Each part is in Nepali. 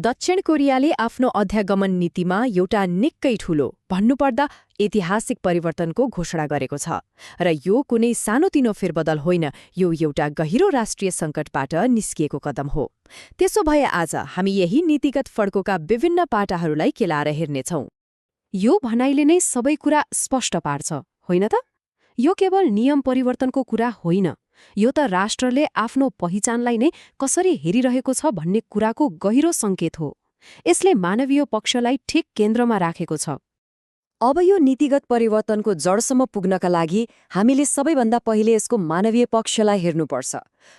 दक्षिण कोरियाले आफ्नो अध्यागमन नीतिमा एउटा निकै ठूलो, भन्नुपर्दा ऐतिहासिक परिवर्तनको घोषणा गरेको छ। र यो कुनै सानोतिनो फेरबदल होइन, यो एउटा गहिरो राष्ट्रिय सङ्कटबाट निस्किएको कदम हो। त्यसो भए आज हामी यही नीतिगत फड्कोका विभिन्न पाटाहरूलाई केलाएर हेर्नेछौँ। यो भनाइले नै सबै कुरा स्पष्ट पार्छ, होइन त? यो केवल नियम परिवर्तनको कुरा होइन, यो त राष्ट्रले आफ्नो पहिचानलाई नै कसरी हेरिरहेको छ भन्ने कुराको गहिरो सङ्केत हो। यसले मानवीय पक्षलाई ठिक केन्द्रमा राखेको छ। अब यो नीतिगत परिवर्तनको जडसम्म पुग्नका लागि हामीले सबैभन्दा पहिले यसको मानवीय पक्षलाई हेर्नुपर्छ।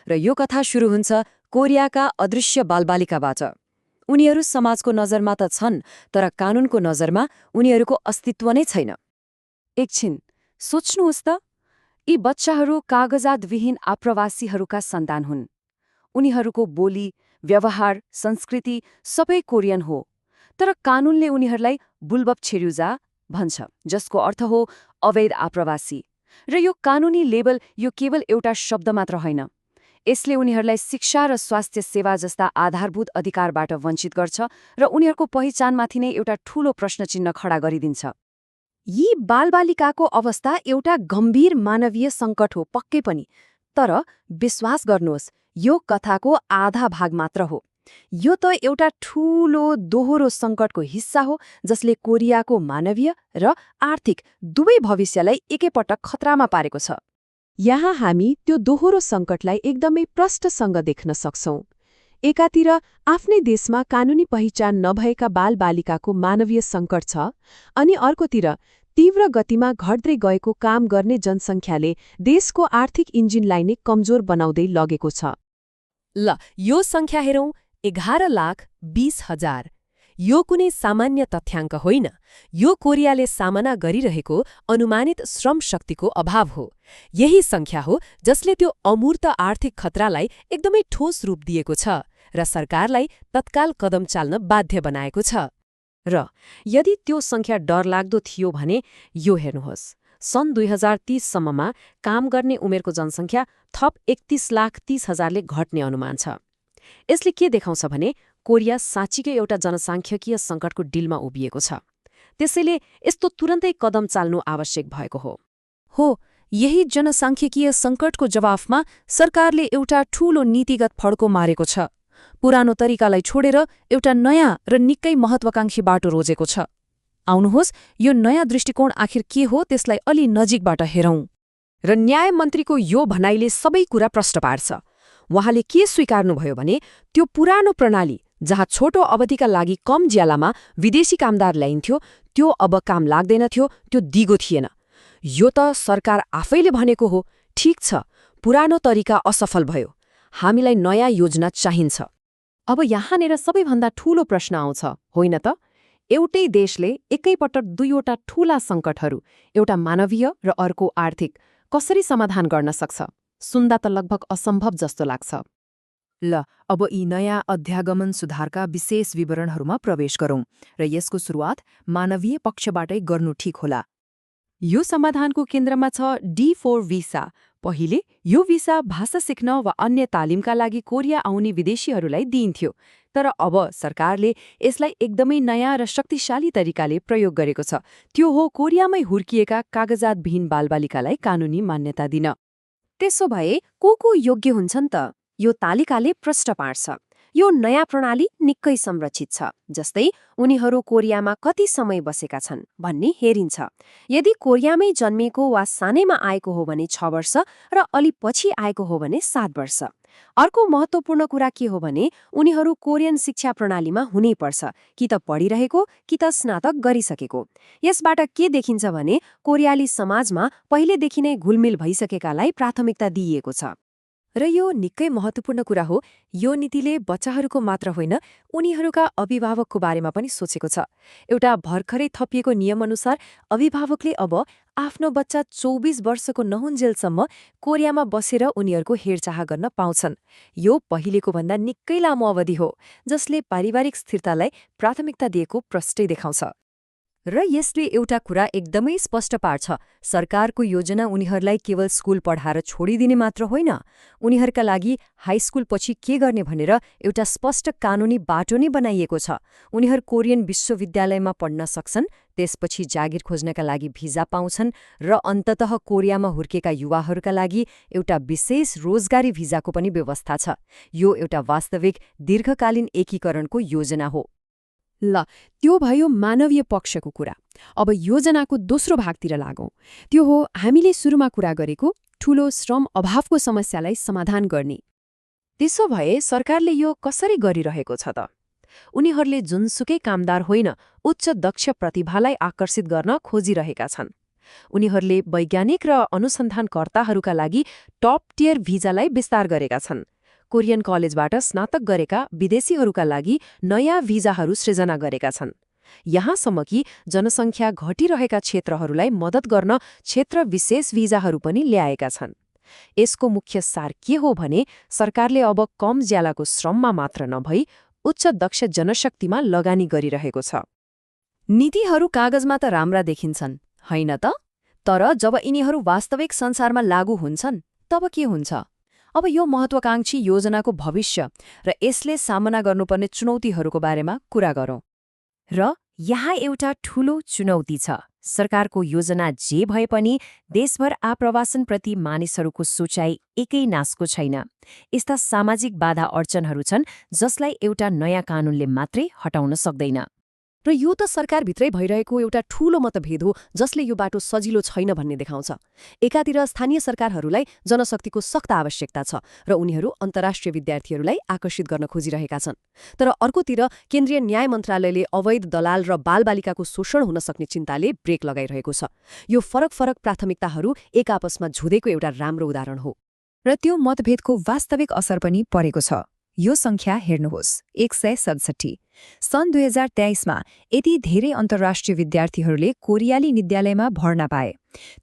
र यो कथा सुरु हुन्छ कोरियाका अदृश्य बालबालिकाबाट। उनीहरू समाजको नजरमा त छन्, तर कानूनको नजरमा उनीहरूको अस्तित्व नै छैन। एकछिन सोच्नुहोस् त, यी बच्चाहरू कागजातविहीन आप्रवासीहरूका सन्तान हुन्। उनीहरूको बोली, व्यवहार, संस्कृति सबै कोरियन हो, तर कानूनले उनीहरूलाई बुल्बब छेर्युजा भन्छ, जसको अर्थ हो अवैध आप्रवासी। र यो कानूनी लेबल यो केवल एउटा शब्द मात्र होइन, यसले उनीहरूलाई शिक्षा र स्वास्थ्य सेवा जस्ता आधारभूत अधिकारबाट वञ्चित गर्छ र उनीहरूको पहिचानमाथि नै एउटा ठूलो प्रश्नचिह्न खडा गरिदिन्छ। यी बालबालिकाको अवस्था एउटा गम्भीर मानवीय सङ्कट हो पक्कै पनि, तर विश्वास गर्नुहोस्, यो कथाको आधा भाग मात्र हो। यो त एउटा ठूलो दोहोरो सङ्कटको हिस्सा हो जसले कोरियाको मानवीय र आर्थिक दुवै भविष्यलाई एकैपटक खतरामा पारेको छ। यहाँ हामी त्यो दोहोरो सङ्कटलाई एकदमै प्रष्टसँग देख्न सक्छौं। एकातिर आफ्नै देशमा कानूनी पहिचान नभएका बालबालिकाको मानवीय सङ्कट छ, अनि अर्कोतिर तीव्र गतिमा घट्दै गएको काम गर्ने जनसङ्ख्याले देशको आर्थिक इन्जिनलाई नै कमजोर बनाउँदै लगेको छ। ल यो सङ्ख्या हेरौँ, 11,20,000। यो कुनै सामान्य तथ्याङ्क होइन, यो कोरियाले सामना गरिरहेको अनुमानित श्रम शक्तिको अभाव हो। यही सङ्ख्या हो जसले त्यो अमूर्त आर्थिक खतरालाई एकदमै ठोस रूप दिएको छ र सरकारलाई तत्काल कदम चाल्न बाध्य बनाएको छ। र यदि त्यो सङ्ख्या डरलाग्दो थियो भने यो हेर्नुहोस्, सन् 2030 सम्ममा काम गर्ने उमेरको जनसङ्ख्या थप 31,30,000ले घट्ने अनुमान छ। यसले के देखाउँछ भने कोरिया साँच्चीकै एउटा जनसाङ्ख्यिकीय सङ्कटको डिलमा उभिएको छ। त्यसैले यस्तो तुरन्तै कदम चाल्नु आवश्यक भएको हो। यही जनसाङ्ख्यिकीय सङ्कटको जवाफमा सरकारले एउटा ठूलो नीतिगत फड्को मारेको छ। पुरानो तरिकालाई छोडेर एउटा नयाँ र निकै महत्वाकांक्षी बाटो रोजेको छ। आउनुहोस्, यो नयाँ दृष्टिकोण आखिर के हो त्यसलाई अलि नजिकबाट हेरौँ। र न्याय मन्त्रीको यो भनाइले सबै कुरा प्रष्ट पार्छ। उहाँले के स्वीकार्नुभयो भने त्यो पुरानो प्रणाली जहाँ छोटो अवधिका लागि कम ज्यालामा विदेशी कामदार ल्याइन्थ्यो, त्यो अब काम लाग्दैनथ्यो, त्यो दिगो थिएन। यो त सरकार आफैले भनेको हो, ठिक छ, पुरानो तरिका असफल भयो, हामीलाई नयाँ योजना चाहिन्छ। अब यहाँनिर सबैभन्दा ठूलो प्रश्न आउँछ, होइन त? एउटै देशले एकैपटक दुईवटा ठूला सङ्कटहरू, एउटा मानवीय र अर्को आर्थिक, कसरी समाधान गर्न सक्छ? सुन्दा त लगभग असम्भव जस्तो लाग्छ। ल अब यी नयाँ अध्यागमन सुधारका विशेष विवरणहरूमा प्रवेश गरौँ र यसको सुरुवात मानवीय पक्षबाटै गर्नु ठिक होला। यो समाधानको केन्द्रमा छ D4 भिसा। पहिले यो भिसा भाषा सिक्न वा अन्य तालिमका लागि कोरिया आउने विदेशीहरूलाई दिइन्थ्यो, तर अब सरकारले यसलाई एकदमै नयाँ र शक्तिशाली तरिकाले प्रयोग गरेको छ। त्यो हो कोरियामै हुर्किएका कागजातविहीन बालबालिकालाई कानूनी मान्यता दिन। त्यसो भए को योग्य हुन्छन् त? यो तालिकाले प्रष्ट पार्छ। यो नयाँ प्रणाली निकै संरक्षित छ, जस्तै उनीहरू कोरियामा कति समय बसेका छन् भन्ने हेरिन्छ। यदि कोरियामै जन्मिएको वा सानैमा आएको हो भने 6 वर्ष र अलि पछि आएको हो भने 7 वर्ष। अर्को महत्त्वपूर्ण कुरा के हो भने उनीहरू कोरियन शिक्षा प्रणालीमा हुनैपर्छ, कि त पढिरहेको कि त स्नातक गरिसकेको। यसबाट के देखिन्छ भने कोरियाली समाजमा पहिलेदेखि नै घुलमिल भइसकेकालाई प्राथमिकता दिइएको छ। र यो निकै महत्त्वपूर्ण कुरा हो, यो नीतिले बच्चाहरूको मात्र होइन, उनीहरूका अभिभावकको बारेमा पनि सोचेको छ। एउटा भर्खरै थपिएको नियमअनुसार अभिभावकले अब आफ्नो बच्चा 24 वर्षको नहुन्जेलसम्म कोरियामा बसेर उनीहरूको हेरचाह गर्न पाउँछन्। यो पहिलेको भन्दा निकै लामो अवधि हो, जसले पारिवारिक स्थिरतालाई प्राथमिकता दिएको प्रष्टै देखाउँछ। र यसले एउटा कुरा एकदमै स्पष्ट पार्छ, सरकारको योजना उनीहरूलाई केवल स्कुल पढाएर छोडिदिने मात्र होइन, उनीहरूका लागि हाई स्कुलपछि के गर्ने भनेर एउटा स्पष्ट कानुनी बाटो नै बनाइएको छ। उनीहरू कोरियन विश्वविद्यालयमा पढ्न सक्छन्, त्यसपछि जागिर खोज्नका लागि भिजा पाउँछन् र अन्ततः कोरियामा हुर्केका युवाहरूका लागि एउटा विशेष रोजगारी भिजाको पनि व्यवस्था छ। यो एउटा वास्तविक दीर्घकालीन एकीकरणको योजना हो। ल, त्यो भयो मानवीय पक्षको कुरा। अब योजनाको दोस्रो भागतिर लागौं। त्यो हो हामीले सुरुमा कुरा गरेको ठूलो श्रम अभावको समस्यालाई समाधान गर्ने। त्यसो भए सरकारले यो कसरी गरिरहेको छ त? उनीहरूले जुनसुकै कामदार होइन, उच्च दक्ष प्रतिभालाई आकर्षित गर्न खोजिरहेका छन्। उनीहरूले वैज्ञानिक र अनुसन्धानकर्ताहरूका लागि टप टियर भिजालाई विस्तार गरेका छन्। कोरियन कलेजबाट स्नातक गरेका विदेशीहरूका लागि नयाँ भिजाहरू सृजना गरेका छन्। यहाँसम्म कि जनसङ्ख्या घटिरहेका क्षेत्रहरूलाई मद्दत गर्न क्षेत्र विशेष भिजाहरू पनि ल्याएका छन्। यसको मुख्य सार के हो भने सरकारले अब कम ज्यालाको श्रममा मात्र नभई उच्च दक्ष जनशक्तिमा लगानी गरिरहेको छ। नीतिहरू कागजमा त राम्रा देखिन्छन्, होइन त? तर जब यिनीहरू वास्तविक संसारमा लागू हुन्छन्, तब के हुन्छ? अब यो महत्वाकांक्षी योजनाको भविष्य र यसले सामना गर्नुपर्ने चुनौतीहरूको बारेमा कुरा गरौँ। र यहाँ एउटा ठूलो चुनौती छ। सरकारको योजना जे भए पनि देशभर आप्रवासनप्रति मानिसहरूको सोचाइ एकै नासको छैन। यस्ता सामाजिक बाधा अडचनहरू छन् जसलाई एउटा नयाँ कानूनले मात्रै हटाउन सक्दैन। र यो त सरकारभित्रै भइरहेको एउटा ठूलो मतभेद हो जसले यो बाटो सजिलो छैन भन्ने देखाउँछ। एकातिर स्थानीय सरकारहरूलाई जनशक्तिको सख्त आवश्यकता छ र उनीहरू अन्तर्राष्ट्रिय विद्यार्थीहरूलाई आकर्षित गर्न खोजिरहेका छन्। तर अर्कोतिर केन्द्रीय न्याय मन्त्रालयले अवैध दलाल र बालबालिकाको शोषण हुन सक्ने चिन्ताले ब्रेक लगाइरहेको छ। यो फरक प्राथमिकताहरू एक आपसमा झुँदेको एउटा राम्रो उदाहरण हो। र त्यो मतभेदको वास्तविक असर पनि परेको छ। यो संख्या हेर्नुहोस्, 167। सन् 2023मा यति धेरै अन्तर्राष्ट्रिय विद्यार्थीहरूले कोरियाली विद्यालयमा भर्ना पाए।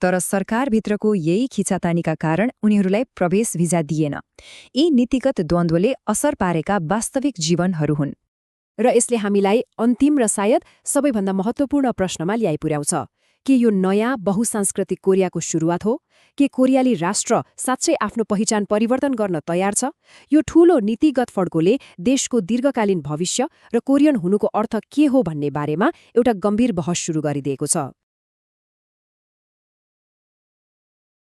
तर सरकारभित्रको यही खिचातानीका कारण उनीहरूलाई प्रवेश भिजा दिएन। यी नीतिगत द्वन्द्वले असर पारेका वास्तविक जीवनहरू हुन्। र यसले हामीलाई अन्तिम र सायद सबैभन्दा महत्त्वपूर्ण प्रश्नमा ल्याइ पुर्याउँछ। के यो नयाँ बहुसांस्कृतिक कोरियाको सुरुवात हो? के कोरियाली राष्ट्र साँच्चै आफ्नो पहिचान परिवर्तन गर्न तयार छ? यो ठूलो नीतिगत फड्कोले देशको दीर्घकालीन भविष्य र कोरियन हुनुको अर्थ के हो भन्ने बारेमा एउटा गम्भीर बहस सुरु गरिदिएको छ।